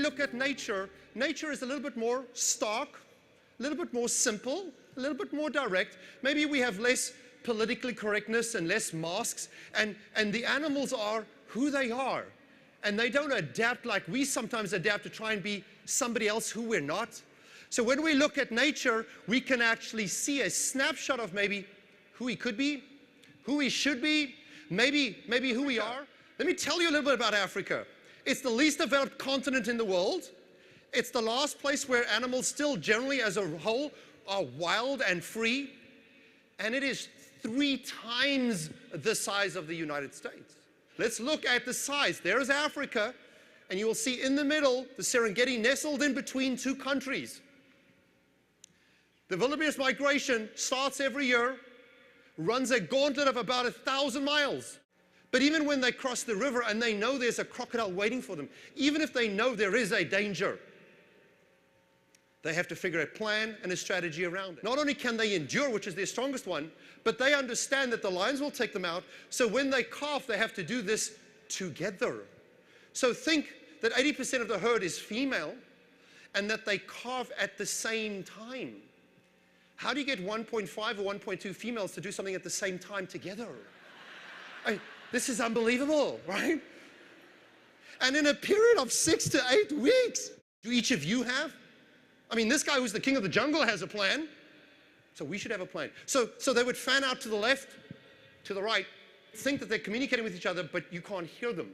look at nature, nature is a little bit more stark, a little bit more simple, a little bit more direct. Maybe we have less politically correctness and less masks, and the animals are who they are. And they don't adapt like we sometimes adapt to try and be somebody else who we're not. So when we look at nature, we can actually see a snapshot of maybe who we could be, who we should be, maybe who we are. Let me tell you a little bit about Africa. It's the least developed continent in the world. It's the last place where animals still generally as a whole are wild and free. And it is 3 times the size of the United States. Let's look at the size. There's Africa, and you will see in the middle the Serengeti nestled in between 2 countries. The wildebeest migration starts every year, runs a gauntlet of about 1,000 miles. But even when they cross the river and they know there's a crocodile waiting for them, even if they know there is a danger, they have to figure a plan and a strategy around it. Not only can they endure, which is their strongest one, but they understand that the lions will take them out. So when they calf, they have to do this together. So think that 80% of the herd is female and that they calve at the same time. How do you get 1.5 or 1.2 females to do something at the same time together? This is unbelievable, right? And in a period of 6 to 8 weeks, do each of you have? I mean, this guy who's the king of the jungle has a plan, so we should have a plan. So they would fan out to the left, to the right, think that they're communicating with each other, but you can't hear them.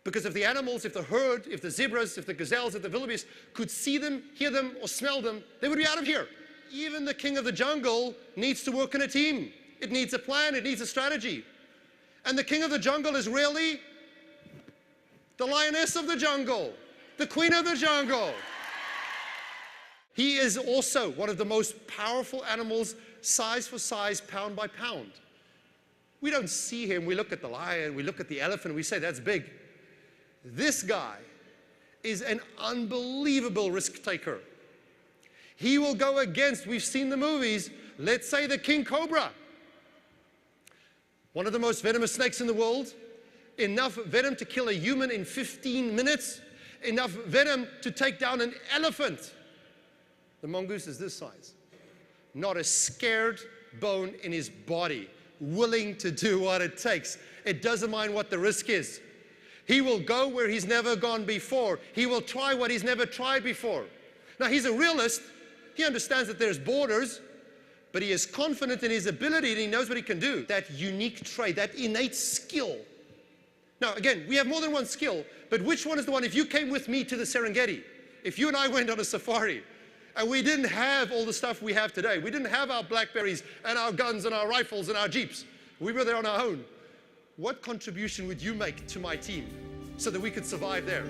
Because if the animals, if the herd, if the zebras, if the gazelles, if the wildebeest could see them, hear them, or smell them, they would be out of here. Even the king of the jungle needs to work in a team. It needs a plan, it needs a strategy. And the king of the jungle is really the lioness of the jungle, the queen of the jungle. He is also one of the most powerful animals, size for size, pound by pound. We don't see him, we look at the lion, we look at the elephant, we say that's big. This guy is an unbelievable risk taker. He will go against, we've seen the movies, let's say the king cobra. One of the most venomous snakes in the world. Enough venom to kill a human in 15 minutes. Enough venom to take down an elephant. The mongoose is this size. Not a scared bone in his body. Willing to do what it takes. It doesn't mind what the risk is. He will go where he's never gone before. He will try what he's never tried before. Now, he's a realist. He understands that there's borders, but he is confident in his ability and he knows what he can do. That unique trait, that innate skill. Now, again, we have more than one skill, but which one is the one? If you came with me to the Serengeti, if you and I went on a safari, and we didn't have all the stuff we have today, we didn't have our Blackberries and our guns and our rifles and our Jeeps, we were there on our own, what contribution would you make to my team so that we could survive there?